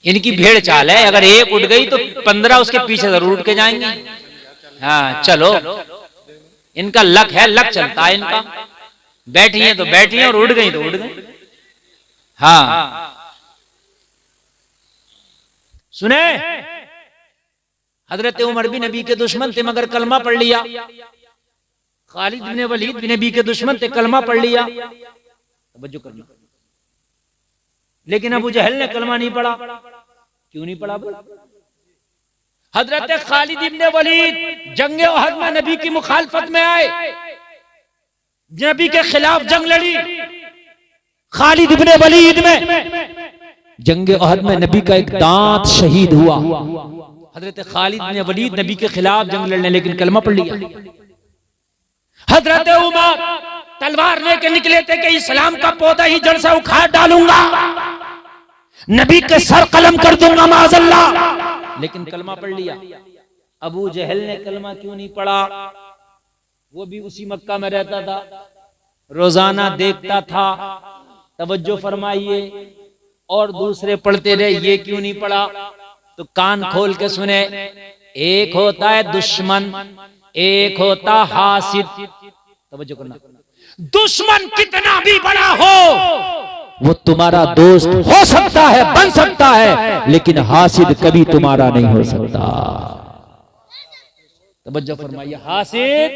इनकी भेड़ चाल है, अगर एक उठ गई तो 15 उसके पीछे जरूर उठ के जाएंगे। हाँ चलो, इनका लक है, लक चलता है इनका। बैठी हैं तो बैठी हैं और उड़ गई तो उड़ गई। हाँ सुने, हजरत उमर भी नबी के दुश्मन थे मगर कलमा पढ़ लिया। खालिद बिन वलीद भी नबी के दुश्मन थे, कलमा पढ़ लिया। तवज्जो करना। लेकिन अबू जहल ने कलमा नहीं पढ़ा। क्यों नहीं पढ़ा? हजरत खालिद इब्न वलीद जंगे ओहद में नबी की मुखालफत में आए, नबी के खिलाफ जंग लड़ी। खालिद इब्न वलीद में जंगे ओहद में नबी का एक दांत शहीद हुआ। हजरत खालिद इब्न वलीद नबी के खिलाफ जंग लड़ने, लेकिन कलमा पढ़ लिया। हजरत उमर तलवार लेके निकले थे कि इस्लाम का पौधा ही जड़ से उखाड़ डालूंगा, नबी के सर कलम कर दूंगा माज़अल्लाह, लेकिन कलमा पढ़ लिया। अबू जहल ने कलमा क्यों नहीं पढ़ा? वो भी उसी मक्का में रहता था, रोजाना देखता था। तवज्जो फरमाइए। और दूसरे पढ़ते रहे, ये क्यों नहीं पढ़ा? तो कान खोल के सुने। एक होता है दुश्मन, एक होता हासिद। तवज्जो करना। दुश्मन कितना भी बड़ा हो वो तुम्हारा दोस्त हो सकता है, बन सकता है, लेकिन हासिद कभी तुम्हारा नहीं हो सकता। तवज्जो फरमाइए, हासिद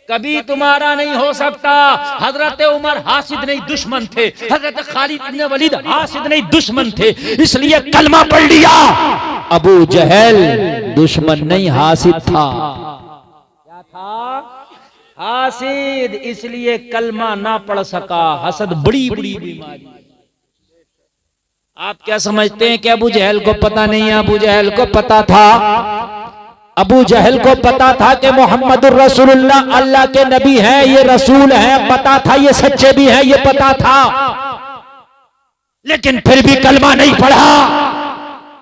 कभी तुम्हारा नहीं हो सकता। हजरत उमर हासिद नहीं दुश्मन थे, हजरत खालिद इब्न वलीद हासिद नहीं दुश्मन थे, इसलिए कलमा पढ़ लिया। अबू जहल दुश्मन नहीं हासिद था। क्या था? हासिद, इसलिए कलमा ना पढ़ सका। हसद बड़ी बड़ी बीमारी। आप क्या समझते हैं कि अबू जहल को पता नहीं है? अबू जहल को पता था। अबू जहल को पता था कि मोहम्मदुर रसूलुल्लाह अल्लाह के नबी हैं, ये रसूल हैं, पता था ये सच्चे भी हैं, ये पता था, लेकिन फिर भी कलमा नहीं पढ़ा।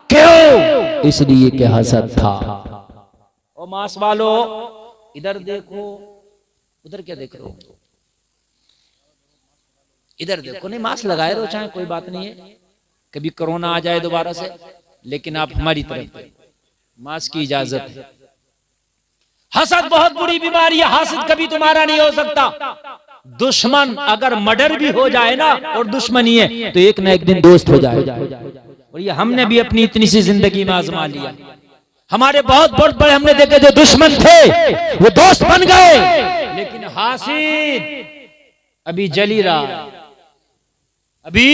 क्यों? इसलिए कि हसद था। ओ मास वालो, इधर देखो, उधर क्या देख रहे हो? इधर देखो। नहीं, मास्क लगाए रहो, चाहे कोई बात नहीं है, कभी कोरोना आ जाए दोबारा से, लेकिन आप हमारी तरफ मास्क की इजाजत है। हसद बहुत बुरी बीमारी है, हासिद कभी तुम्हारा नहीं हो सकता। दुश्मन अगर मर्डर भी हो जाए ना और दुश्मनी है तो एक ना एक दिन दोस्त हो जाए। और ये हमने भी अपनी इतनी सी जिंदगी में आजमा लिया। हमारे बहुत बहुत बड़े हमने देखे जो दुश्मन थे वो दोस्त बन गए, लेकिन हासिद अभी जली रहा, अभी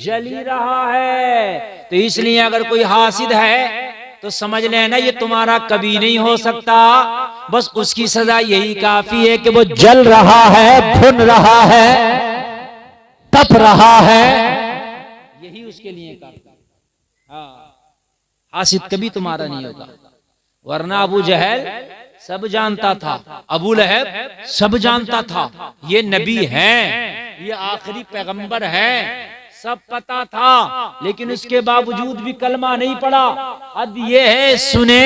जली रहा है। तो इसलिए अगर कोई हासिद है तो समझ लेना ये तुम्हारा कभी नहीं हो सकता। बस उसकी सजा यही काफी है कि वो जल रहा है, भुन रहा है, तप रहा है, यही उसके लिए काफी। हाँ, हासिद कभी तुम्हारा नहीं होगा। वरना अबू जहल सब जानता था, अबू लहब सब जानता था, ये नबी हैं, ये आखिरी पैगंबर हैं, सब पता था, लेकिन उसके बावजूद भी कलमा नहीं पड़ा। अब ये है, सुने,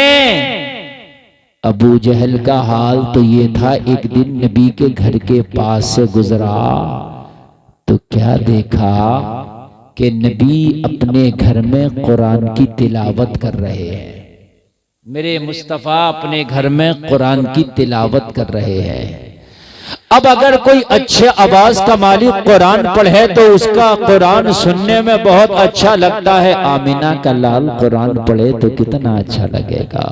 अबू जहल का हाल तो ये था। एक दिन नबी के घर के पास से गुजरा तो क्या देखा कि नबी अपने घर में कुरान की तिलावत कर रहे हैं। मेरे मुस्तफा अपने घर में कुरान की तिलावत कर रहे हैं। अब अगर कोई अच्छे आवाज का मालिक कुरान पढ़े तो उसका कुरान सुनने में बहुत अच्छा लगता है। आमिना का लाल कुरान पढ़े तो कितना अच्छा लगेगा।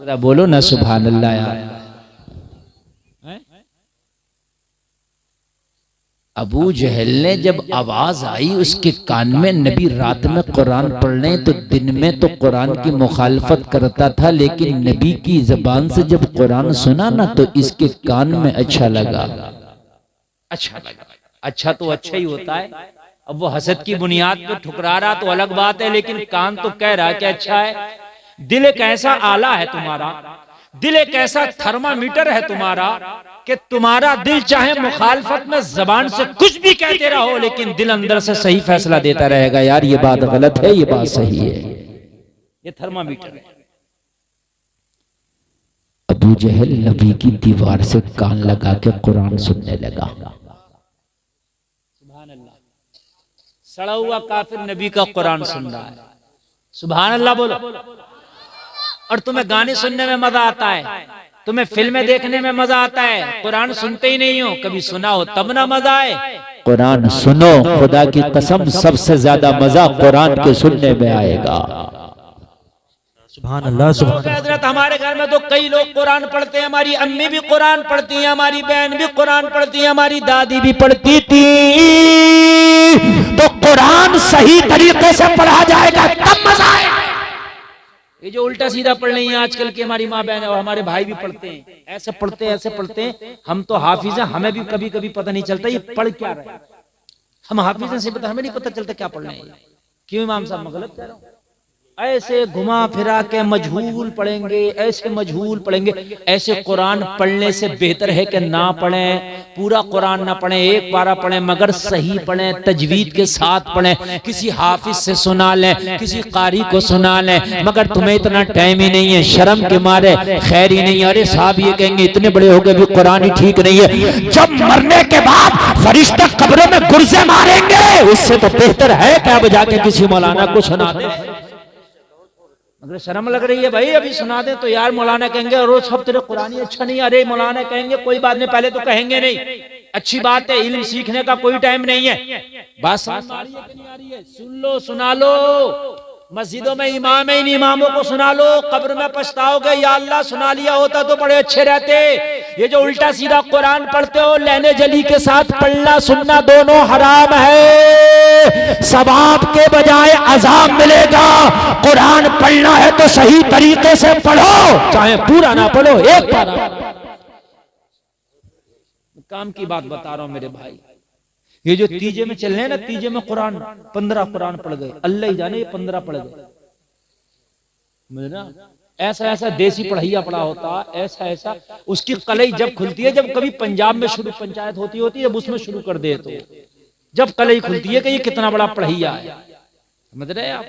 जरा बोलो ना सुभान अल्लाह यार। अबू जहल ने जब आवाज आई उसके कान में, नबी रात में कुरान पढ़ने तो दिन में तो कुरान की मुखालफत करता था, लेकिन नबी की जबान से जब कुरान सुना ना तो इसके कान में अच्छा लगा। अच्छा लगा। अच्छा तो अच्छा ही होता है। अब वो हसद की बुनियाद पे ठुकरा रहा तो अलग बात है, लेकिन कान तो कह रहा है कि अच्छा है। दिल एक ऐसा आला है तुम्हारा, दिल एक ऐसा थर्मामीटर है तुम्हारा कि तुम्हारा दिल चाहे मुखालफत में जबान से कुछ भी कहते रहो, लेकिन दिल अंदर से सही फैसला देता रहेगा, यार ये बात गलत है, ये बात सही है। ये थर्मामीटर है। अबू जहल नबी की दीवार से कान लगा के कुरान सुनने लगा। सुभान अल्लाह। सड़ा हुआ काफिर नबी का कुरान सुन रहा है। सुभान अल्लाह बोलो। और तुम्हें गाने सुनने में मजा आता है, तुम्हें फिल्में देखने में मजा आता है, कुरान सुनते ही नहीं हो। कभी सुना हो तब ना मजा आए। कुरान सुनो, खुदा की कसम सबसे ज्यादा मजा कुरान के सुनने में आएगा। सुभान अल्लाह सुभान अल्लाह। हजरत हमारे घर में तो कई लोग कुरान पढ़ते हैं, हमारी अम्मी भी कुरान पढ़ती है, हमारी बहन भी कुरान पढ़ती है, हमारी दादी भी पढ़ती थी। तो कुरान सही तरीके से पढ़ा जाएगा तब मजा आएगा। ये जो उल्टा सीधा पढ़ रही है आजकल की हमारी माँ बहन और हमारे भाई भी पढ़ते हैं, ऐसे पढ़ते हैं। हम तो हाफिज हैं, हमें भी कभी कभी पता नहीं चलता ये पढ़ क्या रहे हैं। हम हाफिज हैं से पता, हमें नहीं पता चलता क्या पढ़ रहे हैं। क्यों इमाम साहब, मैं गलत कह रहा हूँ? ऐसे घुमा फिरा के मजहूल पढ़ेंगे, ऐसे मजहूल पढ़ेंगे। ऐसे कुरान पढ़ने से बेहतर है कि ना पढ़ें, पूरा कुरान ना पढ़ें, एक पारा पढ़ें मगर सही पढ़ें, तजवीद के साथ पढ़ें। किसी हाफिज से सुना लें, किसी कारी को सुना लें। मगर तुम्हें इतना टाइम ही नहीं है, शर्म के मारे खैर ही नहीं है। अरे साहब ये कहेंगे इतने बड़े हो गए भी कुरान ही ठीक नहीं है। जब मरने के बाद फरिश्ता कब्रों में गुर्जे मारेंगे, उससे तो बेहतर है कि अब जाके किसी मौलाना को सुना दे। अगर शर्म लग रही है भाई अभी सुना दे तो यार मौलाना कहेंगे रोज सब तेरे कुरान ही अच्छा नहीं। अरे मौलाना कहेंगे कोई बात नहीं, पहले तो कहेंगे नहीं, अच्छी बात है, इल्म सीखने का कोई टाइम नहीं है। बात समझ आ रही है कि नहीं आ रही है? सुन लो, सुना लो। मस्जिदों में इमाम है, इन इमामों को सुना लो, कब्र में पछताओगे या अल्लाह सुना लिया होता तो बड़े अच्छे रहते। ये जो उल्टा सीधा कुरान पढ़ते हो, लहने जली के साथ पढ़ना सुनना दोनों हराम है। सवाब के बजाय अजाब मिलेगा। कुरान पढ़ना है तो सही तरीके से पढ़ो, चाहे पूरा ना पढ़ो, एक पारा। काम की बात बता रहा हूं मेरे भाई। ये जो तीजे में चल रहे हैं ना, तीजे में कुरान 15 कुरान पढ़ गए, अल्लाह ही जाने ये 15 पढ़ गए। ना ऐसा ऐसा देसी पढ़ैया पढ़ा होता, ऐसा ऐसा उसकी कलई जब खुलती है, जब कभी पंजाब में शुरू पंचायत होती है जब उसमें शुरू कर दे तो जब कलई खुलती है कि ये कितना बड़ा पढ़ैया है। समझ रहे आप?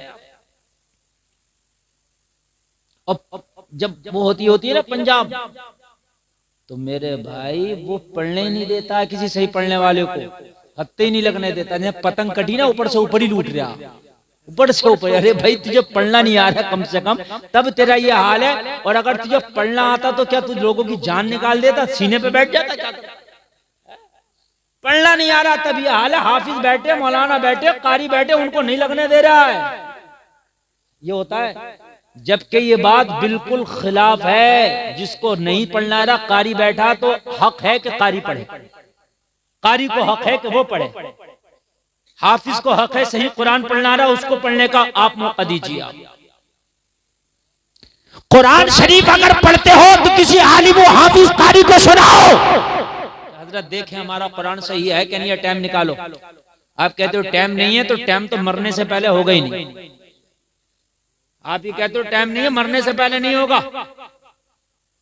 अब जब वो होती है ना पंजाब, तो मेरे भाई वो पढ़ने ही नहीं देता किसी सही पढ़ने वाले को, हत्ते ही नहीं लगने देता। पतंग कटी ना ऊपर से ऊपर ही लूट रहा, ऊपर से ऊपर। अरे भाई तुझे पढ़ना नहीं आ रहा कम से कम, तब तेरा ये हाल है। और अगर तुझे पढ़ना आता तो क्या तू लोगों की जान निकाल देता, सीने पे बैठ जाता? क्या पढ़ना नहीं आ रहा तब ये हाल है। हाफिज बैठे, मौलाना बैठे, कारी बैठे, उनको नहीं लगने दे रहा है। ये होता है। जबकि ये बात बिल्कुल खिलाफ है। जिसको नहीं पढ़ना आ रहा, कारी बैठा तो हक है कि कारी पढ़े, कारी को हक है कि वो पढ़े। हाफिज को हक है सही कुरान पढ़ना रहा, उसको पढ़ने का आप मौका दीजिए। आप कुरान शरीफ अगर पढ़ते हो तो किसी आलिम व हाफिज कारी को सुनाओ। हजरत देखें हमारा कुरान सही है कि नहीं है, टाइम निकालो। आप कहते हो टाइम नहीं है, तो टाइम तो मरने से पहले होगा ही नहीं। आप ये कहते हो टाइम नहीं है, मरने से पहले नहीं होगा।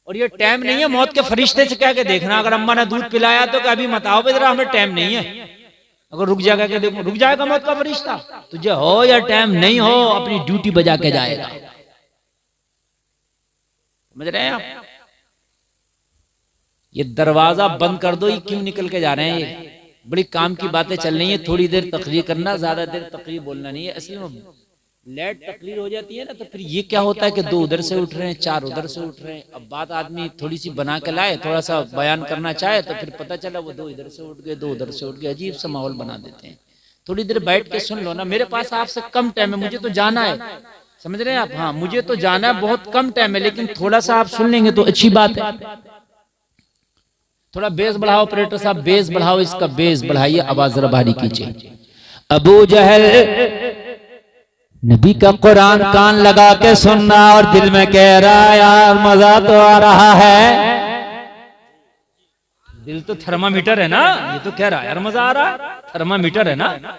और ये टाइम नहीं है, मौत के फरिश्ते से कह के देखना। अगर अम्मा ने दूध पिलाया तो कभी मत आओ जरा, हमें टाइम नहीं है। अगर रुक जाएगा के देखो, रुक जाएगा मौत का फरिश्ता। तुझे हो या टाइम नहीं हो, अपनी ड्यूटी बजा के जाएगा। समझ रहे हैं आप? ये दरवाजा बंद कर दो, ये क्यों निकल के जा रहे हैं? ये बड़ी काम की बातें चल रही है। थोड़ी देर तकरीर करना, ज्यादा देर तकरीर बोलना नहीं है। असली में लेट तकरीर हो जाती है ना, तो फिर ये क्या होता है कि 2 उधर से उठ रहे हैं, 4 उधर से उठ रहे हैं। अब बात आदमी थोड़ी सी बना के लाए, थोड़ा सा बयान करना चाहे, तो फिर पता चला वो 2 इधर से उठ गए, 2 उधर से उठ गए। अजीब सा माहौल बना देते हैं। थोड़ी देर बैठ के सुन लो ना। मेरे पास आपसे कम टाइम है, मुझे तो जाना है। समझ रहे हैं आप? हाँ, मुझे तो जाना है, बहुत कम टाइम है, लेकिन थोड़ा सा आप सुन लेंगे तो अच्छी बात है। थोड़ा बेस बढ़ाओ ऑपरेटर साहब, बेस बढ़ाओ, इसका बेस बढ़ाइए, आवाज जरा भारी कीजिए। अबू जहल नबी का कुरान कान लगा के सुनना और दिल में कह रहा है यार मजा तो आ रहा है। दिल तो थर्मामीटर है ना, ये तो कह रहा है यार मजा आ रहा है, थर्मामीटर है ना।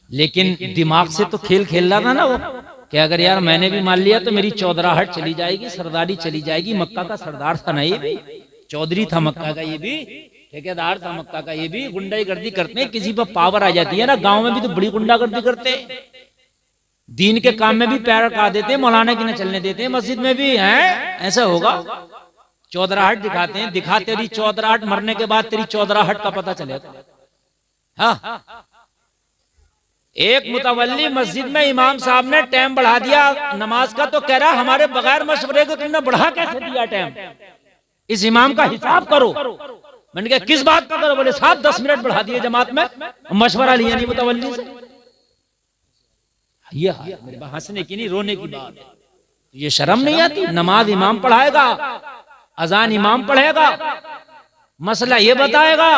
लेकिन दिमाग से तो खेल खेल रहा था ना वो, कि अगर यार मैंने भी मान लिया तो मेरी चौधराहट चली जाएगी, सरदारी चली जाएगी। मक्का का सरदार था ना ये भी, चौधरी था मक्का का ये भी, ठेकेदार था मक्का का ये भी। गुंडागर्दी करते हैं, किसी पर पावर आ जाती है ना, गांव में भी तो बड़ी गुंडागर्दी करते हैं। दीन के काम में भी पैर रखा देते हैं, मौलाना की न चलने देते हैं, मस्जिद में भी हैं। ऐसा होगा? चौधराहट दिखाते हैं। दिखा तेरी चौधराहट, मरने के बाद तेरी चौधराहट का पता चलेगा। हाँ, एक मुतवल्ली मस्जिद में इमाम साहब ने टाइम बढ़ा दिया नमाज का, तो कह रहा हमारे बगैर मशवरे को तुमने बढ़ा कैसे दिया टाइम, इस इमाम का हिसाब करो। मैंने कहा किस बात का करो, बोले 7-10 मिनट बढ़ा दिए जमात में, मशवरा लिया नहीं मुतवल्ली से। ये मेरे हंसने की नहीं रोने की बात है, ये शर्म नहीं आती। नमाज इमाम पढ़ाएगा, अजान इमाम पढ़ेगा, मसला ये बताएगा,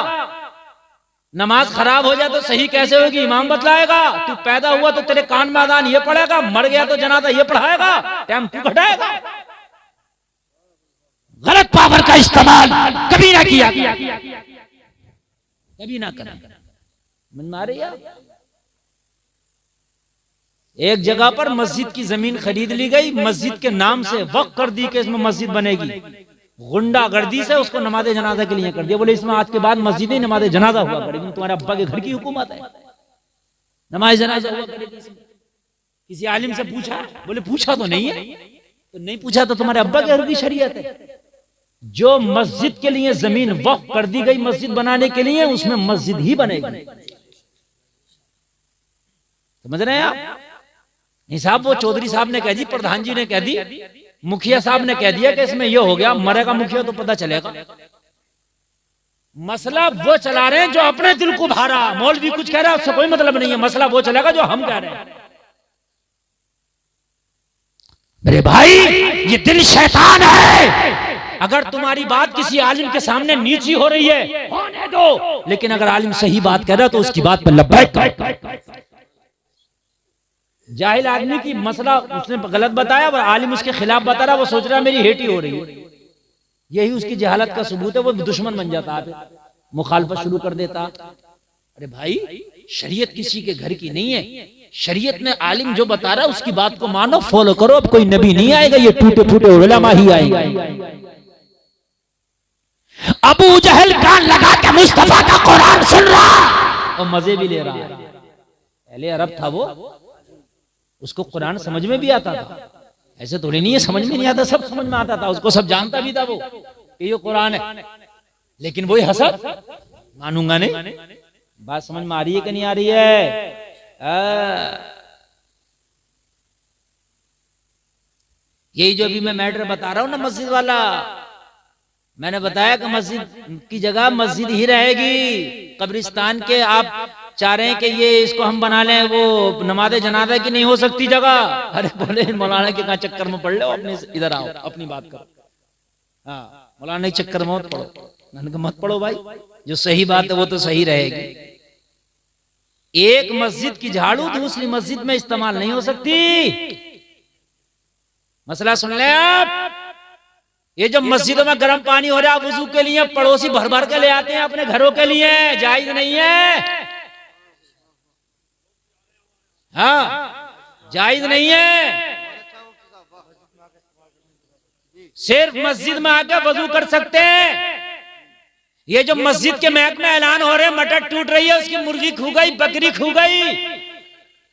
नमाज खराब हो जाए तो सही कैसे होगी इमाम बतलाएगा। तू पैदा हुआ तो तेरे कान में अजान ये पढ़ेगा, मर गया तो जनाजा ये पढ़ाएगा, टाइम तू घटाएगा। गलत पावर का इस्तेमाल कभी ना किया, कभी ना करना। मन मारे यार, एक जगह पर मस्जिद की जमीन खरीद ली गई, मस्जिद के नाम से वक्फ कर दी कि इसमें मस्जिद बनेगी। गुंडागर्दी से उसको नमाज़े जनाजा के लिए कर दिया। बोले इसमें आज के बाद मस्जिद ही नमाज़े जनाजा हुआ करेगी, तुम्हारे अब्बा के घर की हुकूमत है, नमाज जनाजा हुआ करेगी। किसी आलिम से पूछा, बोले पूछा तो नहीं है, तो नहीं पूछा तो तुम्हारे अब्बा के घर की शरीयत है। जो मस्जिद के लिए जमीन वक्फ कर दी गई मस्जिद बनाने के लिए, उसमें मस्जिद ही बनेगी। समझ रहे हैं आप? हिसाब वो चौधरी साहब ने कह दी, प्रधान जी ने कह दी, मुखिया साहब ने कह दिया कि इसमें ये हो गया, मरेगा मुखिया तो पता चलेगा। मसला वो चला रहे हैं जो अपने दिल को भारा। मौलवी कुछ कह रहा है उससे कोई मतलब नहीं है, मसला वो चलेगा जो हम कह रहे हैं। मेरे भाई ये दिल शैतान है। अगर तुम्हारी बात किसी आलिम के सामने नीची हो रही है होने दो, लेकिन अगर आलिम सही बात कह रहा है तो उसकी बात पर लब्बैक करो। जाहिल आदमी की मसला उसने गलत बताया, वह आलिम उसके खिलाफ बता रहा, वो सोच रहा है मेरी हेटी हो रही है। यही उसकी जहालत का सबूत है, वो दुश्मन बन जाता है, मुखालफत शुरू कर देता। अरे भाई शरीयत किसी के घर की नहीं है, शरीयत में आलिम जो बता रहा है उसकी बात को मानो, फॉलो करो। अब कोई नबी नहीं आएगा, ये टूटे फूटे उलमा ही आएगा। अबू जहल कान लगा के मुस्तफा का कुरान सुन रहा और मजे भी ले रहा है। पहले अरब था वो, उसको कुरान समझ में भी आता था, ऐसे थोड़ी नहीं है समझ में नहीं आता, सब समझ में आता था, उसको सब जानता भी था वो ये कुरान है। लेकिन वही हसद, मानूंगा नहीं। बात समझ में आ रही है कि नहीं आ रही है? यही जो अभी मैं मैटर बता रहा हूं ना मस्जिद वाला, मैंने बताया कि मस्जिद की जगह मस्जिद ही रहेगी। कब्रिस्तान के आप चाह रहे हैं कि ये इसको हम बना लें, वो नमाज़े जनाजा की नहीं हो सकती जगह। अरे बोले मौलाना के कहाँ चक्कर में पड़ लो, अपने इधर आओ, अपनी बात करो। हाँ मौलाना के चक्कर में मत पड़ो। मैंने कहा मत पड़ो भाई, जो सही बात है वो तो सही रहेगी। एक मस्जिद की झाड़ू दूसरी मस्जिद में इस्तेमाल नहीं हो सकती। मसला सुन ले आप। ये जो मस्जिदों में गर्म पानी हो रहा है वुजू के लिए, पड़ोसी भर भर के ले आते हैं अपने घरों के लिए, जायज नहीं है। हाँ जायज नहीं है। सिर्फ मस्जिद में आकर वजू कर सकते हैं। ये जो मस्जिद के महक में ऐलान हो रहे मटर टूट रही है, उसकी मुर्गी खू गई, बकरी खू गई,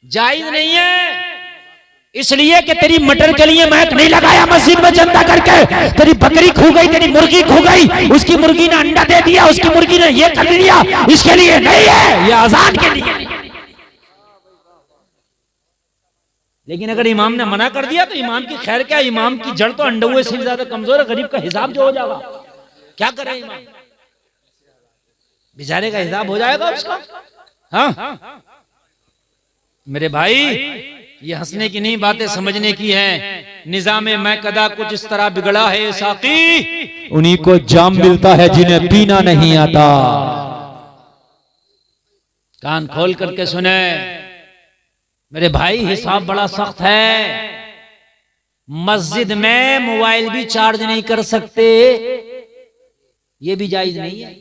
जायज नहीं है। इसलिए कि तेरी मटर के लिए महक नहीं लगाया मस्जिद में चंदा करके, तेरी बकरी खू गई, तेरी मुर्गी खू गई, उसकी मुर्गी ने अंडा दे दिया, उसकी मुर्गी ने ये कर दिया, इसके लिए नहीं है, ये अजान के लिए। लेकिन अगर इमाम ने मना कर दिया तो इमाम की खैर क्या, इमाम की जड़ तो अंडुए से ज्यादा कमजोर है, गरीब का हिसाब जो हो जाएगा क्या करे इमाम, बेचारे का हिसाब हो जाएगा उसका। हाँ मेरे भाई ये हंसने की नहीं, बातें समझने की हैं। निजामे मैं कदा कुछ इस तरह बिगड़ा है साकी, उन्हीं को जाम मिलता है जिन्हें पीना नहीं आता। कान खोल करके सुने मेरे भाई, हिसाब बड़ा सख्त है। मस्जिद में मोबाइल भी चार्ज नहीं कर सकते, ये भी जायज नहीं है।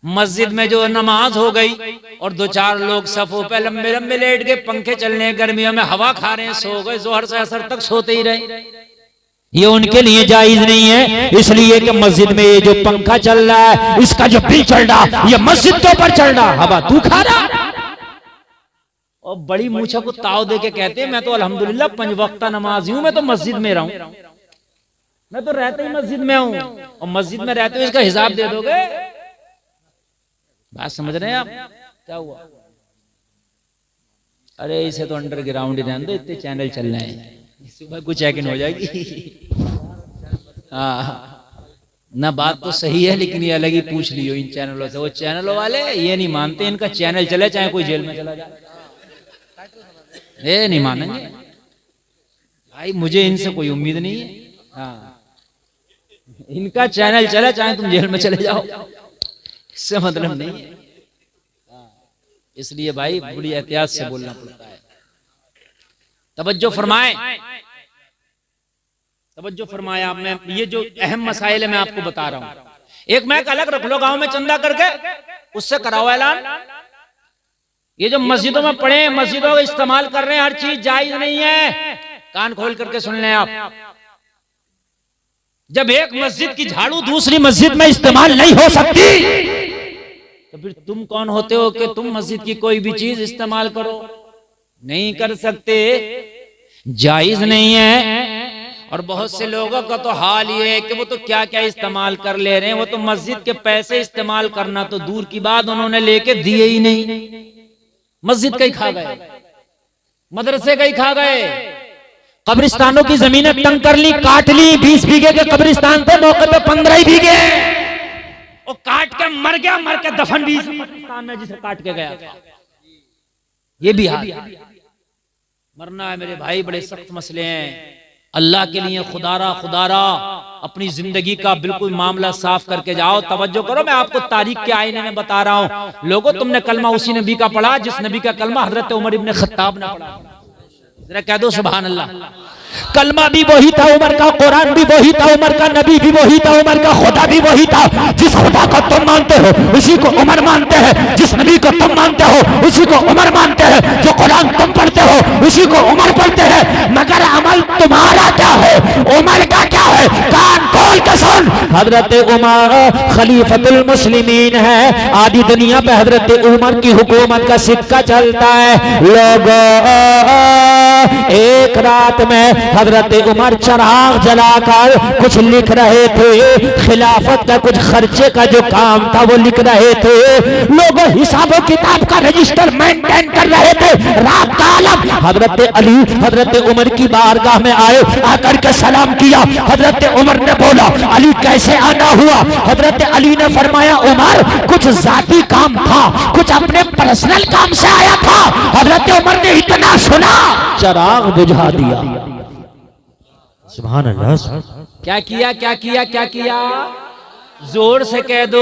मस्जिद में जो नमाज हो गई और दो चार लोग सफों पे लंबे लंबे लेट गए, पंखे चलने, गर्मियों में हवा खा रहे हैं, सो गए, जोहर से असर तक सोते ही रहे, ये उनके लिए जायज नहीं है। इसलिए कि मस्जिद में ये जो पंखा चल रहा है, इसका जो बिल चल रहा, ये मस्जिद के ऊपर चल रहा, हवा तू खा रहा। और बड़ी मूछा को ताव दे के कहते हैं मैं तो अल्हम्दुलिल्लाह 5 वक्ता नमाजी हूं, मैं तो मस्जिद में रहूं, मैं तो रहते ही मस्जिद में हूं। और मस्जिद में रहते हुए इसका हिसाब दे दोगे, बात समझ रहे हैं आप? क्या हुआ? अरे इसे तो अंडरग्राउंड ही रहने दो, इतने चैनल चल रहे हैं, सुबह कुछ चेक इन हो जाएगी। हाँ ना, बात तो सही है, लेकिन ये अलग ही पूछ लियो इन चैनलों से। वो चैनलों वाले ये नहीं मानते इनका चैनल चले चाहे कोई जेल में चला जाए, ये नहीं मानेंगे भाई। मुझे इनसे कोई उम्मीद नहीं है। हाँ, इनका चैनल चले चाहे तुम जेल में चले जाओ, इससे मतलब नहीं है। इसलिए भाई बड़ी एहतियात से बोलना पड़ता है। तवज्जो फरमाए, तवज्जो फरमाए आप। मैं ये जो अहम मसाइल है मैं आपको बता रहा हूं। एक मैक अलग रख लो गांव में चंदा करके, उससे कराओ ऐलान। ये जो मस्जिदों में पड़े, मस्जिदों का इस्तेमाल कर रहे हैं, हर चीज जायज नहीं है। कान खोल करके सुन लें आप। जब एक मस्जिद की झाड़ू दूसरी मस्जिद में इस्तेमाल नहीं हो सकती, तो फिर तुम कौन होते हो कि तुम मस्जिद की कोई भी चीज इस्तेमाल करो? नहीं कर सकते, जायज नहीं है। और बहुत से लोगों का तो हाल ये है कि वो तो क्या क्या इस्तेमाल कर ले रहे हैं। वो तो मस्जिद के पैसे इस्तेमाल करना तो दूर की बात, उन्होंने लेके दिए ही नहीं। मस्जिद का ही खा गए, मदरसे का ही खा गए, कब्रिस्तानों की जमीनें तंग कर ली, काट ली। 20 बीघे के कब्रिस्तान थे, मौके पे 15 ही बीघे। वो काट के मर गया, मर के दफन भी पाकिस्तान में जिसे काट के गया था। ये भी हाल, मरना है मेरे भाई, बड़े सख्त मसले हैं। अल्लाह के लिए खुदारा अपनी जिंदगी का बिल्कुल मामला साफ करके जाओ। तवज्जो करो, मैं आपको तारीख के आईने में बता रहा हूं। लोगों, तुमने कलमा उसी नबी का पढ़ा जिस नबी का कलमा हजरत उमर इब्न खत्ताब ने पढ़ा। जरा कह दो सुभान अल्लाह। कलमा भी वही था उमर का, कुरान भी वही था उमर का, नबी भी वही था उमर का, खुदा भी वही था। जिस खुदा को तुम मानते हो उसी को उमर मानते हैं, जिस नबी को तुम मानते हो उसी को उमर मानते हैं, जो कुरान तुम पढ़ते हो उसी को उमर पढ़ते हैं। मगर अमल तुम्हारा क्या है, उमर का क्या है? कान खोल के सुन। हजरत उमर खलीफतुल मुस्लिमीन है। आधी दुनिया पे हजरत उमर की हुकूमत का सिक्का चलता है। लोगों, एक रात में हजरत उमर चिराग जलाकर कुछ लिख रहे थे। खिलाफत का कुछ खर्चे का जो काम था वो लिख रहे थे। लोग हिसाबो किताब का रजिस्टर मेंटेन कर रहे थे। रात का आलम। हजरत अली हजरत उमर की बारगाह में आए, आकर के सलाम किया। हजरत उमर ने बोला, अली कैसे आना हुआ? हजरत अली ने फरमाया, उमर कुछ जाती काम था, कुछ अपने पर्सनल काम से आया था। हजरत उमर ने इतना सुना, चिराग बुझा दिया। सुभान अल्लाह। क्या किया, क्या किया, क्या किया? जोर से कह दो,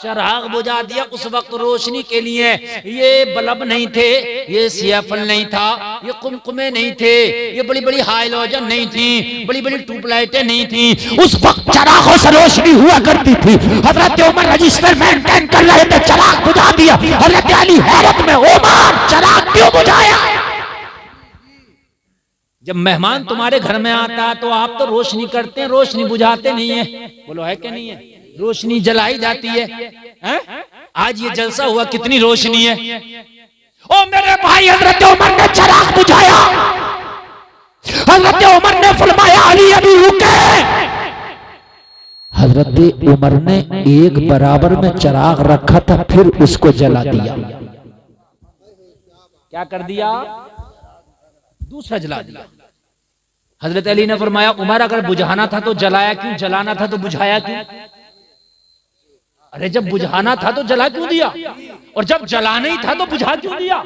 चिराग बुझा दिया। उस वक्त रोशनी के लिए ये बल्ब नहीं थे, ये सियाफल नहीं था, ये कुमकुमे नहीं थे, ये बड़ी बड़ी हाइलोजन नहीं थी, बड़ी बड़ी ट्यूबलाइटें नहीं थी। उस वक्त चिरागों से रोशनी हुआ करती थी। हजरत उमर रजिस्टर मेंटेन कर रहे थे, चिराग बुझा दिया। हजरत अली हैरत में, उमर चिराग क्यों बुझाया? जब मेहमान तुम्हारे घर में आता तो आप तो रोशनी करते हैं, रोशनी बुझाते नहीं है। बोलो है कि नहीं है? रोशनी जलाई जाती है, हैं? आज ये जलसा हुआ, कितनी रोशनी है। ओ मेरे भाई, हजरत उमर ने चिराग बुझाया। हजरत उमर ने फरमाया, अली अभी रुके। हजरत उमर ने एक बराबर में चिराग रखा था, फिर उसको जला दिया। क्या कर दिया? दूसरा जला दिया। हजरत अली ने फरमाया, उमर अगर बुझाना था तो जलाया क्यों, जलाना था तो बुझाया क्यों? अरे जब बुझाना था तो जला क्यों दिया, और जब जलाना ही था तो बुझा क्यों दिया?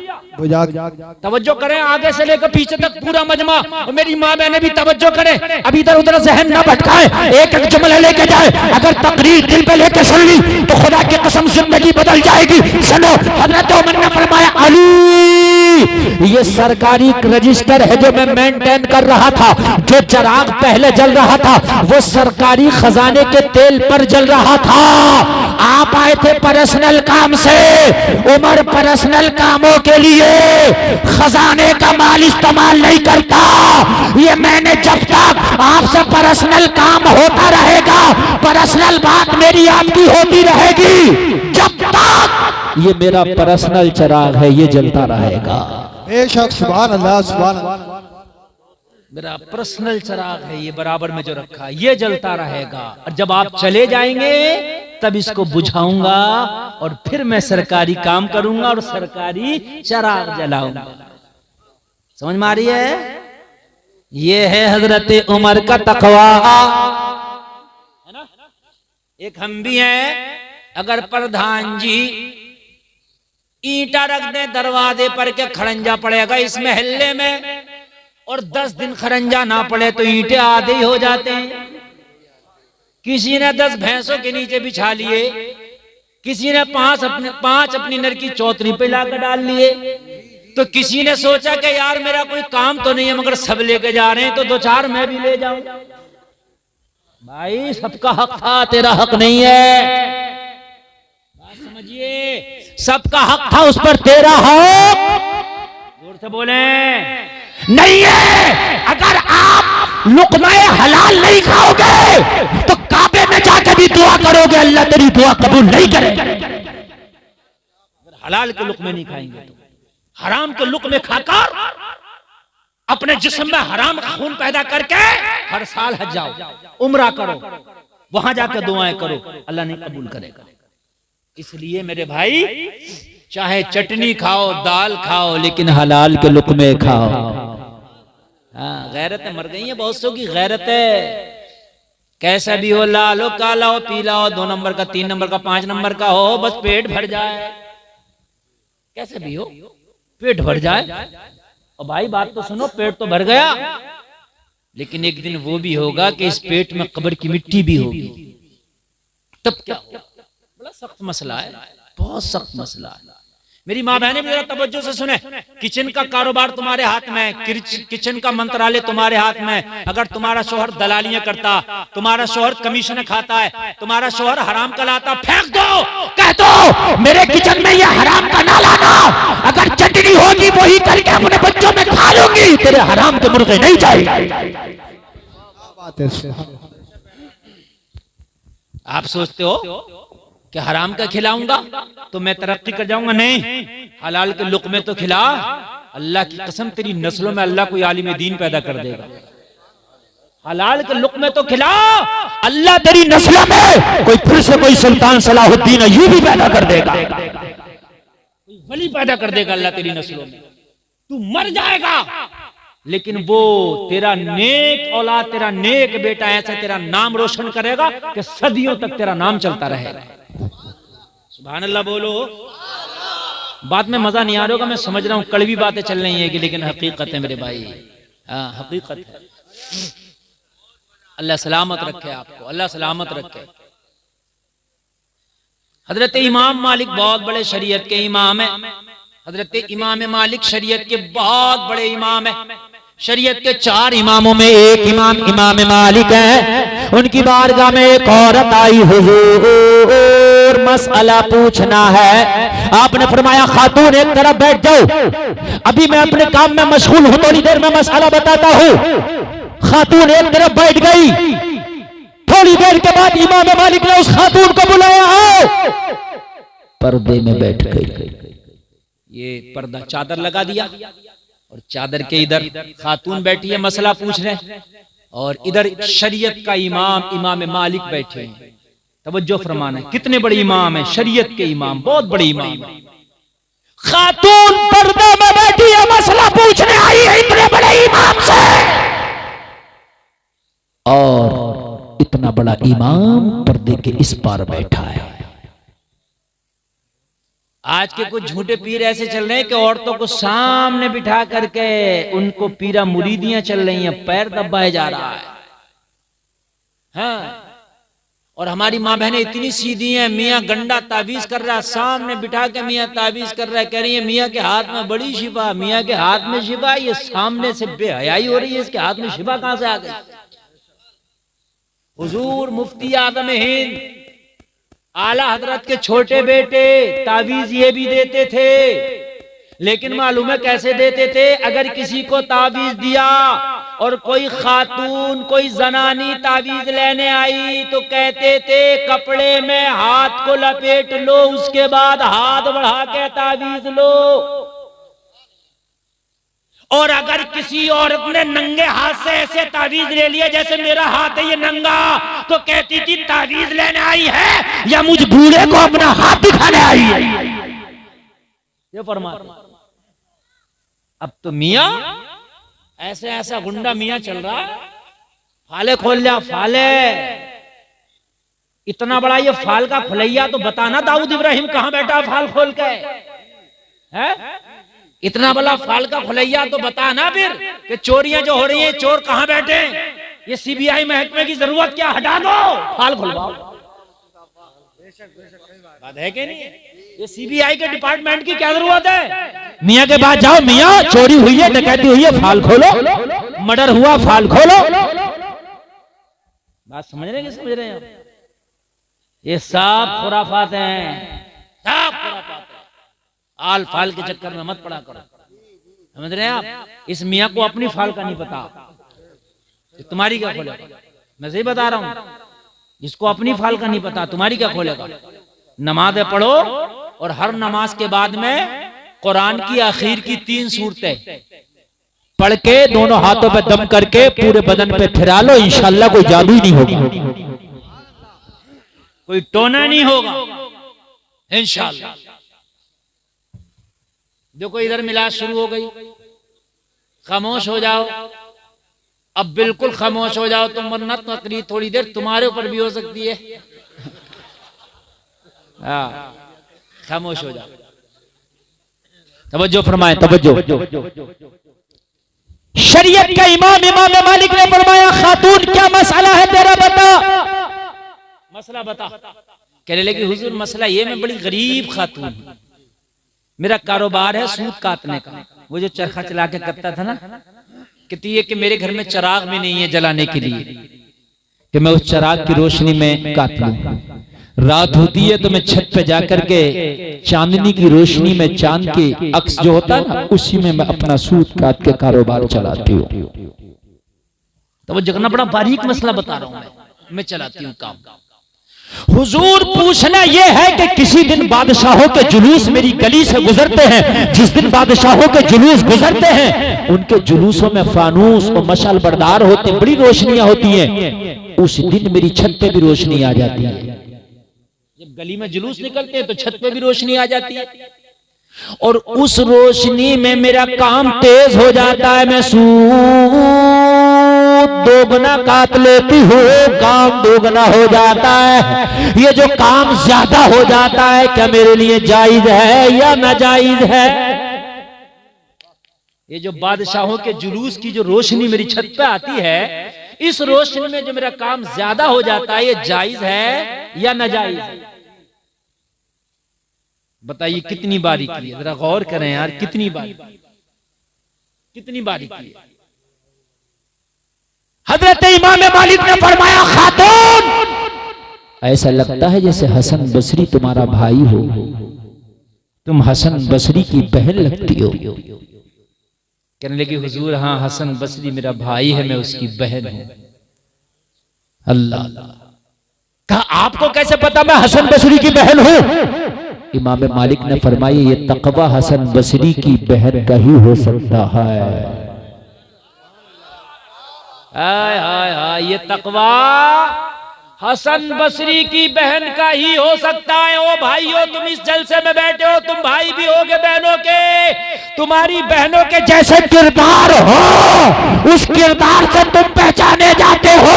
तवज्जो करें, आगे से लेकर पीछे तक पूरा मजमा, और मेरी माँ बहने भी तवज्जो करें। अब इधर उधर जहन न भटकाए, एक एक जुमला लेके जाए। अगर तकरीर दिल पे लेके सुन ली तो खुदा की कसम जिंदगी बदल जाएगी। सुनो, हजरत उमर ने फरमाया, अली ये सरकारी रजिस्टर है जो मैं मेंटेन कर रहा था। जो चिराग पहले जल रहा था वो सरकारी खजाने के तेल पर जल रहा था। आप आए थे पर्सनल काम से, उमर पर्सनल कामों के लिए खजाने का माल इस्तेमाल नहीं करता। ये मैंने जब तक आपसे पर्सनल काम होता रहेगा, पर्सनल बात मेरी आपकी होती रहेगी, जब तक ये मेरा पर्सनल चिराग है ये जलता रहेगा। बेशक, सुभान अल्लाह, सुभान अल्लाह। मेरा पर्सनल चिराग है ये, बराबर में जो रखा ये जलता रहेगा। और जब आप चले जाएंगे तब इसको बुझाऊंगा और फिर मैं सरकारी काम करूंगा और सरकारी चिराग जलाऊंगा। समझ में आ रही है? ये है हजरत उमर का तकवा, है ना? एक हम भी हैं, अगर प्रधान जी ईंटा रख दे दरवाजे पर के खड़ंजा पड़ेगा इस महल्ले में, और 10 दिन खड़ंजा ना पड़े तो ईंटे आधे ही हो जाते हैं। किसी ने 10 भैंसों के नीचे बिछा लिए, किसी ने 5 अपनी नर की चौतरी पे लाकर डाल लिए, तो किसी ने सोचा कि यार मेरा कोई काम तो नहीं है मगर सब लेके जा रहे हैं तो 2-4 मैं भी ले जाऊं। भाई सबका हक था, तेरा हक नहीं है, बात समझिए। सबका हक था, उस पर तेरा हक जोर से बोले नहीं है। अगर आप लुक़्मा-ए हलाल नहीं खाओगे तो काबे में जाकर भी दुआ करोगे, अल्लाह तेरी दुआ कबूल नहीं करेगा। हलाल के लुक़्मे नहीं खाएंगे तो हराम के लुक़्मे खाकर अपने जिस्म में हराम का खून पैदा करके हर साल हज जाओ, उम्रा करो, वहां जाकर दुआएं करो, अल्लाह नहीं कबूल करेगा। इसलिए मेरे भाई चाहे चटनी खाओ, दाल खाओ, लेकिन हलाल के लुक़्मे खाओ। हाँ, गैरतें मर गई हैं बहुत सौ की, गैरत है। कैसा भी हो, लाल हो, काला हो, पीला हो, 2 नंबर का, 3 नंबर का, 5 नंबर का हो, बस पेट भर जाए। कैसे भी हो पेट भर जाए। और भाई बात तो सुनो, पेट तो भर गया, लेकिन एक दिन वो भी होगा कि इस पेट में कब्र की मिट्टी भी होगी, तब क्या होगा? बड़ा सख्त मसला है, बहुत सख्त मसला है। मेरी माँ बहने मेरा तवज्जो से सुने, किचन का कारोबार तुम्हारे हाथ में है, किचन का मंत्रालय तुम्हारे हाथ में है। अगर तुम्हारा शोहर दलालियां करता, तुम्हारा शोहर कमीशन खाता है, तुम्हारा शोहर हराम का लाता, फेंक दो, कह दो मेरे किचन में ये हराम का ना लाना, अगर चटनी होगी वही करके अपने बच्चों में खा लूंगी, तेरे हराम के मुर्गे नहीं जाएंगे। बात है। आप सोचते हो कि हराम का खिलाऊंगा तो मैं तरक्की कर जाऊंगा? नहीं, हलाल के लुक़्मे तो खिला, अल्लाह की कसम तेरी नस्लों में अल्लाह कोई आलिम दीन पैदा कर देगा। हलाल के लुक़्मे तो खिला, अल्लाह तेरी नस्लों में कोई फिर से कोई सुल्तान सलाहुद्दीन अय्यूबी पैदा कर देगा, कोई वली पैदा कर देगा अल्लाह तेरी नस्लों में। तू मर जाएगा लेकिन वो तेरा नेक औलाद, तेरा नेक बेटा ऐसा तेरा नाम रोशन करेगा कि सदियों तक तेरा नाम चलता रहेगा। सुभान अल्लाह बोलो। बात में मजा नहीं आ रहा होगा, मैं समझ रहा हूं, कड़वी बातें चल रही है लेकिन हकीकत है मेरे भाई। हाँ, हकीकत है। अल्लाह सलामत रखे आपको, अल्लाह सलामत रखे। हजरत इमाम मालिक बहुत बड़े शरीयत के इमाम है। हजरत इमाम मालिक शरीयत के बहुत बड़े इमाम है। शरीयत के 4 इमामों में एक इमाम इमाम मालिक है। उनकी बारगाह में एक औरत आई, हुजूर मसला पूछना है। आपने फरमाया खातून एक तरफ बैठ जाओ, अभी मैं अपने काम में मशगूल हूं, थोड़ी देर में मसला बताता हूं। खातून एक तरफ बैठ गई। थोड़ी देर के बाद इमाम मालिक ने उस खातून को बुलाया, आओ। पर्दे में बैठ गई। ये पर्दा चादर लगा दिया और चादर के इधर खातून बैठी है, मसला पूछ रहे, और इधर शरीयत का इमाम इमाम मालिक बैठे हैं। तवज्जो फरमाना, कितने बड़े इमाम है, शरीयत के इमाम, बहुत बड़े इमाम है। खातून पर्दे में बैठी है, मसला पूछने आई है इतने बड़े इमाम से, और इतना बड़ा इमाम पर्दे के इस पार बैठा है। आज के कुछ झूठे पीर ऐसे चल रहे हैं कि औरतों को सामने बिठा करके उनको पीरा मुरीदियां चल रही हैं, पैर दबाया जा रहा है। हाँ, और हमारी माँ बहनें इतनी सीधी हैं, मियाँ गंडा ताबीज कर रहा है, सामने बिठा के मियाँ ताबीज कर रहा है, कह रही है मियाँ के हाथ में बड़ी शिफा, मियाँ के हाथ में शिफा। ये सामने से बेहयाई हो रही है, इसके हाथ में शिफा कहां से आ गई? हुजूर मुफ्ती आजम हिंद आला हजरत के छोटे बेटे ताबीज ये भी देते थे, लेकिन मालूम है कैसे देते थे? अगर किसी को ताबीज दिया और कोई खातून कोई जनानी ताबीज लेने आई तो कहते थे कपड़े में हाथ को लपेट लो, उसके बाद हाथ बढ़ा के ताबीज लो। और अगर किसी औरत ने नंगे हाथ से ऐसे तावीज ले लिया जैसे मेरा हाथ है ये नंगा, तो कहती थी तावीज लेने आई है या मुझ बूढ़े को अपना हाथ दिखाने आई है। ये फरमा। अब तो मियां ऐसे ऐसा गुंडा मियां चल रहा है, फाले खोल जा फाले। इतना बड़ा ये फाल का खुलैया, तो बताना दाऊद इब्राहिम कहां बैठा फाल खोल के है? इतना बड़ा फाल का खुलैया, तो बताना फिर कि चोरियां जो हो रही हैं चोर कहां बैठे? ये सीबीआई महकमे की जरूरत क्या, हटा दो फाल खुलवाओ। बात है कि नहीं? ये सीबीआई के डिपार्टमेंट की क्या जरूरत है? मियाँ के पास जाओ, मियाँ चोरी हुई है, डकैती हुई है, फाल खोलो, मर्डर हुआ, फाल खोलो। बात समझ रहे हैं कि समझ रहे हैं? ये सब खुराफात हैं, सब खुराफात हैं। आल फाल के चक्कर में मत पड़ा करो, समझ रहे हैं आप? इस मियाँ को अपनी फाल का नहीं पता, तुम्हारी क्या खोलेगा? मैं सही बता रहा हूं, जिसको अपनी फाल का नहीं पता तुम्हारी क्या खोलेगा? नमाज़ें पढ़ो और हर नमाज के बाद में कुरान की आखिर की 3 सूरतें पढ़ के दोनों हाथों पे दम करके पूरे बदन पे फिरा लो, इंशाल्लाह कोई जादू ही नहीं होगा, कोई टोना नहीं होगा इंशाल्लाह। देखो इधर मिलाद शुरू हो गई, खामोश हो जाओ, अब बिल्कुल खामोश हो जाओ तुम, वरना तकरीर थोड़ी देर तुम्हारे ऊपर भी हो सकती है। हाँ, खामोश हो जाओ। तवज्जो फरमाएं, तवज्जो। शरीयत का इमाम इमाम मालिक ने फरमाया, खातून क्या मसला है तेरा, बता। मसला बता। कहने लगी हुजूर मसला ये, मैं बड़ी गरीब खातून हूं, मेरा कारोबार है सूत काटने का। वो जो चरखा चला के करता था ना, कहती है कि मेरे घर में चिराग भी नहीं है जलाने के लिए कि मैं उस चिराग की रोशनी में काट लूं। रात होती है तो मैं छत पे जाकर के चांदनी की रोशनी में चांद के अक्स जो होता है ना, उसी में मैं अपना सूत काट के कारोबार चलाती हूँ। तो वो जगना बड़ा बारीक मसला बता रहा हूं मैं चलाती हूँ काम। हुजूर पूछना यह है कि किसी दिन बादशाहों के जुलूस मेरी गली से गुजरते हैं, जिस दिन बादशाहों के जुलूस गुजरते हैं उनके जुलूसों में फानूस और मशाल बरदार होते, बड़ी रोशनियां होती हैं, उस दिन मेरी छत पे भी रोशनी आ जाती है। जब गली में जुलूस निकलते हैं तो छत पे भी रोशनी आ जाती है, और उस रोशनी में मेरा काम तेज हो जाता है, मैं दोगुना काट लेती हूँ, काम दोगुना हो जाता है। ये जो काम ज्यादा हो जाता है क्या मेरे लिए जायज है या नाजायज है? ये जो बादशाहों के जुलूस की जो रोशनी मेरी छत पे आती है, इस रोशनी में जो मेरा काम ज्यादा हो जाता है, ये जायज है या नाजायज है? बताइए कितनी बारीकी है, जरा गौर करें यार, कितनी बारीकी है। हजरत इमाम मालिक ने फरमाया, खातून ऐसा लगता है जैसे हसन बसरी तुम्हारा भाई हो, तुम हसन बसरी की बहन लगती हो। कहने लगी हुजूर हाँ हसन बसरी मेरा भाई है, मैं उसकी बहन हूं। अल्लाह। कहा आपको कैसे पता मैं हसन बसरी की बहन हूं? इमाम मालिक ने फरमाया, ये तकवा हसन बसरी की बहन का ही हो सकता है। हाय हाय हाय, ये तकवा हसन बसरी की बहन का ही हो सकता है। ओ भाइयों, तुम इस जलसे में बैठे हो, तुम भाई भी होगे बहनों के, तुम्हारी बहनों के जैसे किरदार हो उस किरदार से तुम पहचाने जाते हो।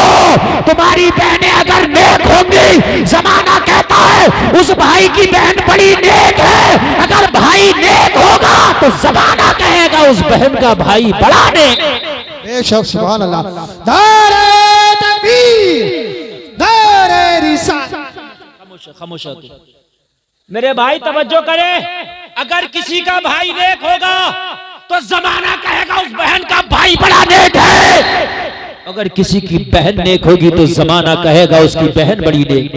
तुम्हारी बहनें अगर नेक होंगी, जमाना कहता है उस भाई की बहन बड़ी नेक है, अगर भाई नेक होगा तो जमाना कहेगा उस बहन का भाई बड़ा नेक। बेशक सुभान अल्लाह। नारे तकबीर, नारे रिसालत। खामोश हो तू। मेरे भाई तवज्जो करे, अगर किसी का भाई नेक होगा तो जमाना कहेगा उस बहन का भाई बड़ा नेक है। अगर किसी की बहन नेक होगी तो जमाना कहेगा उसकी बहन बड़ी नेक।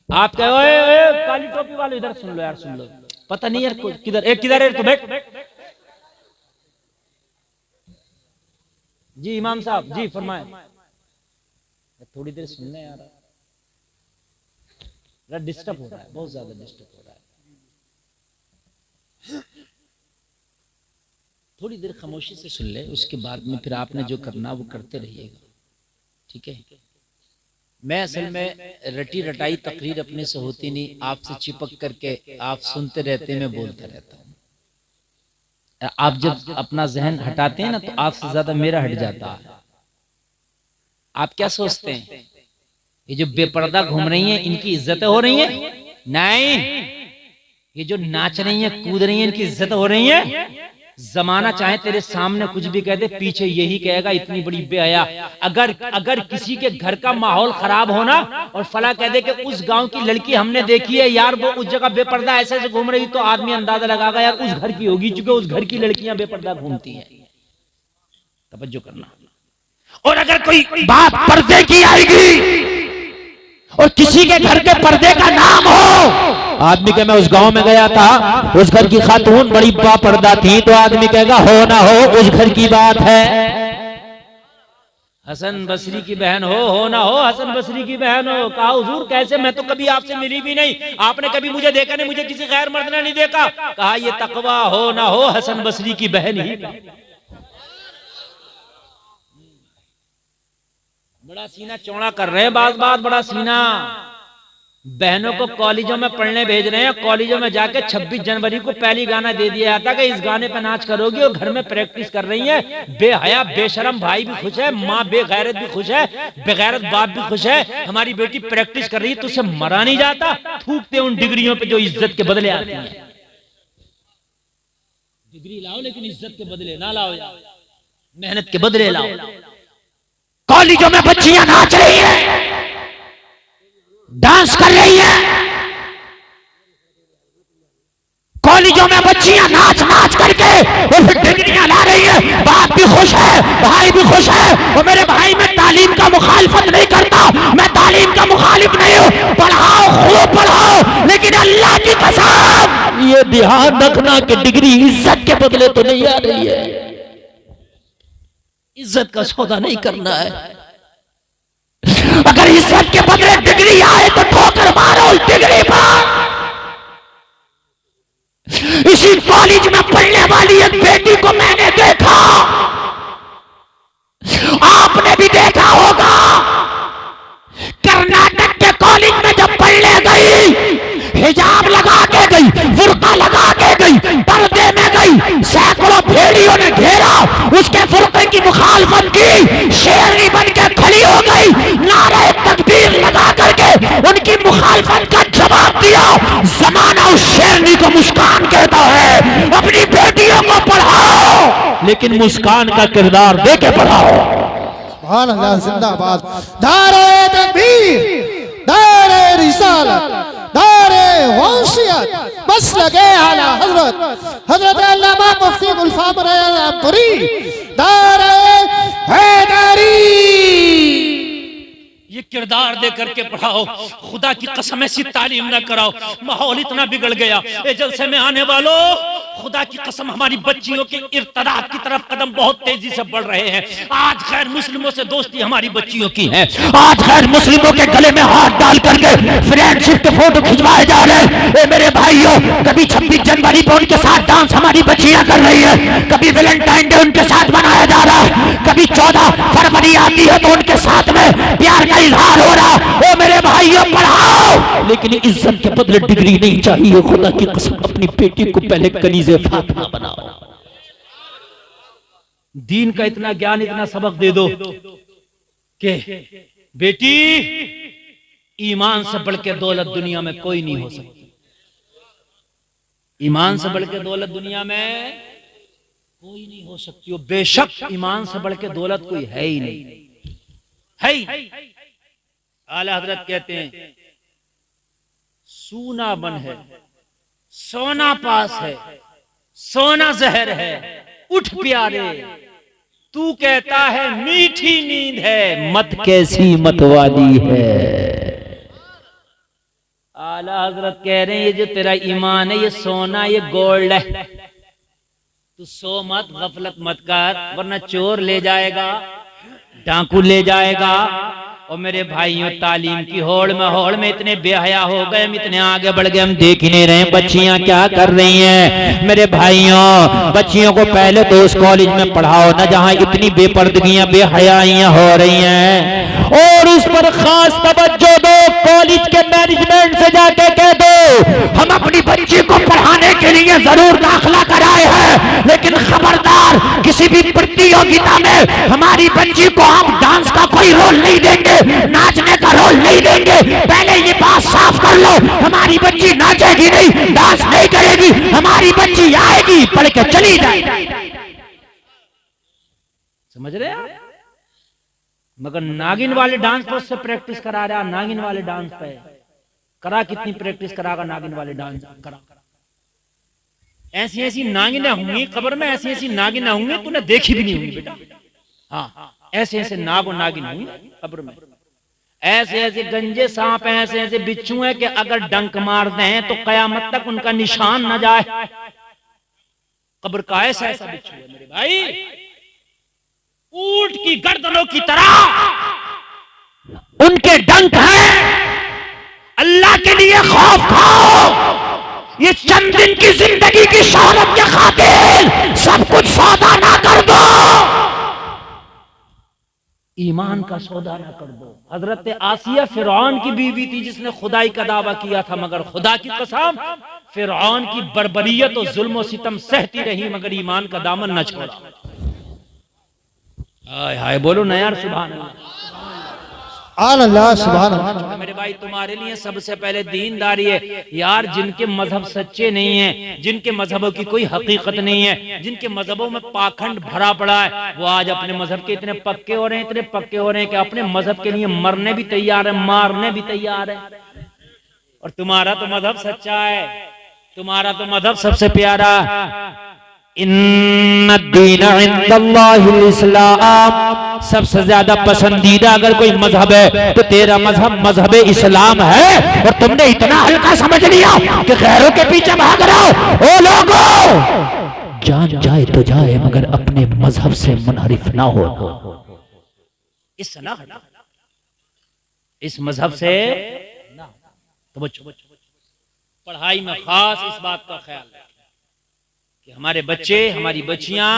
आप कहो ओए काली टोपी वाले इधर सुन लो यार, सुन लो, पता नहीं यार किधर है, तो बैठ। जी इमाम साहब जी फरमाए, थोड़ी देर सुनना यार, डिस्टर्ब हो रहा है, बहुत ज्यादा डिस्टर्ब हो रहा है। थोड़ी देर खामोशी से सुन ले, उसके बाद में फिर आपने जो करना वो करते रहिएगा, ठीक है। मैं असल में रटी रटाई तकरीर अपने से होती नहीं, आपसे चिपक करके आप सुनते रहते, मैं बोलता रहता हूँ। आप जब अपना जहन हटाते हैं ना तो आपसे ज्यादा मेरा हट जाता है। आप क्या सोचते हैं ये जो बेपर्दा घूम रही हैं इनकी इज्जतें हो रही हैं? नहीं, ये जो नाच रही हैं कूद रही हैं इनकी इज्जत हो रही है। जमाना चाहे तेरे सामने कुछ भी कह दे, पीछे यही कहेगा इतनी बड़ी बेहया। अगर किसी के घर का माहौल खराब होना और फला कह दे कि उस गांव की लड़की हमने देखी है यार, वो उस जगह बेपर्दा ऐसे ऐसे घूम रही, तो आदमी अंदाजा लगाएगा यार उस घर की होगी, क्योंकि उस घर की लड़कियां बेपर्दा घूमती हैं। तवज्जो करना। और अगर कोई बात पर्दे की आएगी और किसी के घर के पर्दे का नाम हो, आदमी के मैं उस गांव में गया था, उस घर की खातून बड़ी बापर्दा थी, तो आदमी कहेगा हो ना हो उस घर की बात है। हसन बसरी की बहन हो ना हो, हसन बसरी की बहन हो। कहा हुजूर कैसे, मैं तो कभी आपसे मिली भी नहीं, आपने कभी मुझे देखा नहीं, मुझे किसी गैर मर्द ने नहीं देखा। कहा ये तकवा हो ना हो हसन बसरी की बहन ही। बड़ा सीना चौड़ा कर रहे हैं, बात बड़ा सीना। बहनों को कॉलेजों में पढ़ने भेज रहे हैं, कॉलेजों में जाके 26 जनवरी को पहली गाना दे दिया जाता कि इस गाने पे नाच करोगी, और घर में प्रैक्टिस कर रही है। बेहया बेशरम भाई भी खुश है, माँ बेगैरत भी खुश है, बेगैरत बाप भी खुश है। हमारी बेटी प्रैक्टिस कर रही है, तो उसे मरा नहीं जाता। थूकते उन डिग्रियों पे जो इज्जत के बदले आती है। डिग्री लाओ लेकिन इज्जत के बदले ना लाओ, मेहनत के बदले लाओ। कॉलेजों में बच्चियां नाच रही हैं, डांस कर रही हैं, कॉलेजों में बच्चियां नाच नाच करके वो फिर डिग्रियां ला रही है। बाप भी खुश है, भाई भी खुश है। और मेरे भाई मैं तालीम का मुखालफत नहीं करता, मैं तालीम का मुखालिफ नहीं हूं। पढ़ाओ, खूब पढ़ाओ, लेकिन अल्लाह की कसम ये ध्यान रखना कि डिग्री इज्जत के बदले तो नहीं आ रही है। इज्जत का सौदा नहीं करना है। अगर इज्जत के बदले डिग्री आए तो ठोकर मारो उस डिग्री पर। इसी कॉलेज में पढ़ने वाली एक बेटी को मैंने देखा, आपने भी देखा होगा। कर्नाटक के कॉलेज में जब पढ़ने गई, हिजाब लगा के गई, बुर्का लगा के गई, पर्दे में गई, सैकड़ों भेड़ियों ने घेरा, उसके बुर्के की मुखालफत की, शेरनी बन के खड़ी हो गई, नारे तकबीर लगा करके उनकी मुखालफत का जवाब दिया। जमाना उस शेरनी को मुस्कान कहता है। अपनी बेटियों को पढ़ाओ, लेकिन मुस्कान का किरदार दे के पढ़ाओ। सुभान अल्लाह, जिंदाबाद। दारे तकबीर, दारे रिसालत, दारे वंशियत, बस लगे आला हजरत अल्लामा मुफ्ती गुलफाम रज़ापुरी, दारे हैदरी। ये किरदार दे करके पढ़ाओ। खुदा की कसम ऐसी तालीम ना कराओ, माहौल इतना बिगड़ गया। ए जलसे में आने वालों, खुदा की कसम हमारी बच्चियों के इर्तदाद की तरफ कदम बहुत तेजी से बढ़ रहे हैं। आज खैर मुस्लिमों से दोस्ती हमारी बच्चियों की है। आज खैर मुस्लिमों के गले में हाथ डाल करके फ्रेंडशिप के फोटो खिंचवाए जा रहे हैं। ए मेरे भाइयों, कभी 26 जनवरी पर उनके साथ डांस हमारी बच्चियां कर रही है, कभी वैलेंटाइन डे उनके साथ मनाया जा रहा है, कभी 14 फरवरी आती है तो उनके साथ में प्यार का इजहार हो रहा। ओ मेरे भाइयों, पढ़ाओ, लेकिन इज्जत के बदले डिग्री नहीं चाहिए। खुदा की कसम अपनी बेटी को पहले कनीज़े फातिमा बनाओ। दीन का इतना ज्ञान, इतना सबक दे दो कि बेटी ईमान से बढ़ के दौलत दुनिया में कोई नहीं हो सकती। ईमान से बढ़ के दौलत दुनिया में कोई नहीं हो सकती। और बेशक ईमान से बढ़ के दौलत कोई है ही नहीं, है ही। आला हजरत कहते हैं सूना बन है, सोना पास है, सोना जहर है, उठ प्यारे तू कहता है मीठी नींद है, मत कैसी मतवाली है। आला हजरत कह रहे हैं ये जो तेरा ईमान है, ये सोना, ये गोल्ड है। तू सो मत, गफलत मत कर, वरना चोर ले जाएगा, डाकू ले जाएगा, और मेरे भाइयों तालीम की होड़ में इतने बेहया हो गए, हम इतने आगे बढ़ गए, हम देख ही नहीं रहे बच्चियां क्या कर रही हैं। मेरे भाइयों बच्चियों को पहले तो उस कॉलेज में पढ़ाओ ना जहां इतनी बेपर्दगियां बेहयाइयां हो रही हैं, और उस पर खास तवज्जो दो। कॉलेज के मैनेजमेंट से जाके कह दो हम अपनी बच्ची को पढ़ाने के लिए जरूर दाखिला कराए हैं, लेकिन खबरदार किसी भी प्रतियोगिता में हमारी बच्ची को हम डांस का कोई रोल नहीं देंगे, नाचने का रोल नहीं देंगे। पहले ये बात साफ कर लो, हमारी बच्ची नाचेगी नहीं, डांस नहीं करेगी, हमारी बच्ची आएगी पढ़ के चली जाएगी। समझ रहे हैं? मगर नागिन वाले डांस पर उससे प्रैक्टिस करा रहा, नागिन वाले डांस पे करा, कितनी प्रैक्टिस करागा नागिन वाले डांस करा। ऐसी ऐसी नागिनें होंगी कब्र में, ऐसी ऐसी नागिनें होंगी तूने देखी भी नहीं होंगी बेटा। हाँ, ऐसे ऐसे नाग और नागिन होंगी कब्र में, ऐसे ऐसे गंजे सांप हैं, ऐसे ऐसे बिच्छू हैं कि अगर डंक मार दें तो कयामत तक उनका निशान न जाए। कब्र का ऐसा ऐसा बिच्छू है मेरे भाई, ऊंट की गर्दनों की तरह उनके डंक हैं। अल्लाह के लिए खौफ खाओ। ये चंद दिन की जिंदगी की शोहरत के खातिर सब कुछ सौदा ना कर दो, ईमान का सौदा ना कर दो। हजरत आसिया फिरौन की बीवी थी जिसने खुदाई का दावा किया था, मगर खुदा की कसम फिरौन की बर्बरियत और जुल्म और सितम सहती रही मगर ईमान का दामन न छोड़ा। हाय हाय बोलो ना यार, सुभान अल्लाह, सुभान अल्लाह। मेरे भाई तुम्हारे लिए सबसे पहले दीनदारी है यार। जिनके मजहब सच्चे नहीं है, जिनके मजहबों की कोई हकीकत नहीं है, जिनके मजहबों में पाखंड भरा पड़ा है, वो आज अपने मजहब के इतने पक्के हो रहे हैं, इतने पक्के हो रहे हैं कि अपने मजहब के लिए मरने भी तैयार है, मारने भी तैयार है। और तुम्हारा तो मजहब सच्चा है, तुम्हारा तो मजहब सबसे प्यारा। इन्नद्दीन इंदल्लाहिल इस्लाम, सबसे ज्यादा पसंदीदा अगर कोई मजहब है तो तेरा मजहब मजहब इस्लाम है। और तुमने इतना हल्का समझ लिया कि गैरों के पीछे भाग रहे हो। ओ लोगों, जान जाए तो जाए मगर अपने मजहब से मुनहरिफ ना हो। इस मजहब से तो पढ़ाई में खास इस बात का ख्याल है कि हमारे बच्चे हमारी बच्चियां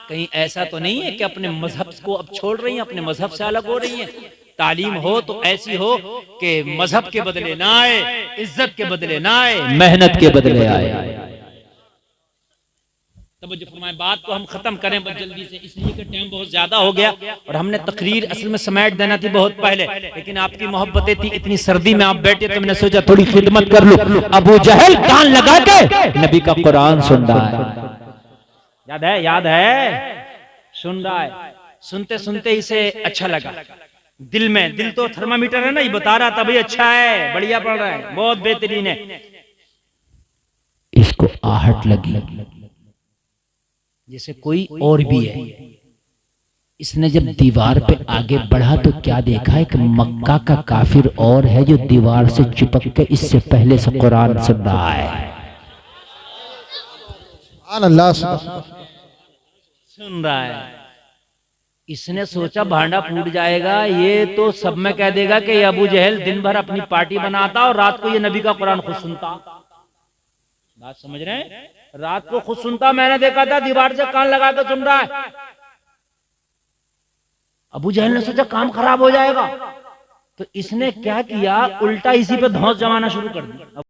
कहीं ऐसा तो नहीं है कि अपने मजहब को अब छोड़ रही हैं, अपने मजहब से अलग हो रही हैं। तालीम हो तो ऐसी हो कि मजहब के बदले ना आए, इज्जत के बदले ना आए, मेहनत के बदले आए। तब जो फरमाए बात को हम खत्म करें बस जल्दी से, इसलिए कि टाइम बहुत ज्यादा हो गया और हमने तकरीर असल में समेट देना थी बहुत पहले, लेकिन आपकी मोहब्बतें थी, इतनी सर्दी में आप बैठे तो मैंने सोचा थोड़ी खिदमत कर लूं। अबू जहल कान लगा के नबी का कुरान सुन रहा है, याद है? याद है? सुन रहा है। सुनते सुनते इसे अच्छा लगा, दिल तो थर्मामीटर है ना, ये बता रहा था भाई अच्छा है, बढ़िया पढ़ रहा है, बहुत बेहतरीन है। इसको आहट लगी जैसे कोई और भी है। इसने जब दीवार पे आगे बढ़ा तो क्या देखा, एक मक्का का काफिर और है जो दीवार से चिपक के इससे पहले से कुरान सुन रहा है। अल्लाह, सुन रहा है। इसने सोचा भांडा फूट जाएगा, ये तो सब में कह देगा कि अबू जहल दिन भर अपनी पार्टी बनाता और रात को ये नबी का कुरान खुद सुनता। बात समझ रहे हैं? रात को खुद सुनता, मैंने देखा था दीवार से कान लगा कर सुन रहा है। अबू जहल ने सोचा काम खराब हो जाएगा, तो इसने क्या किया, उल्टा इसी पे धौंस जमाना शुरू कर दिया।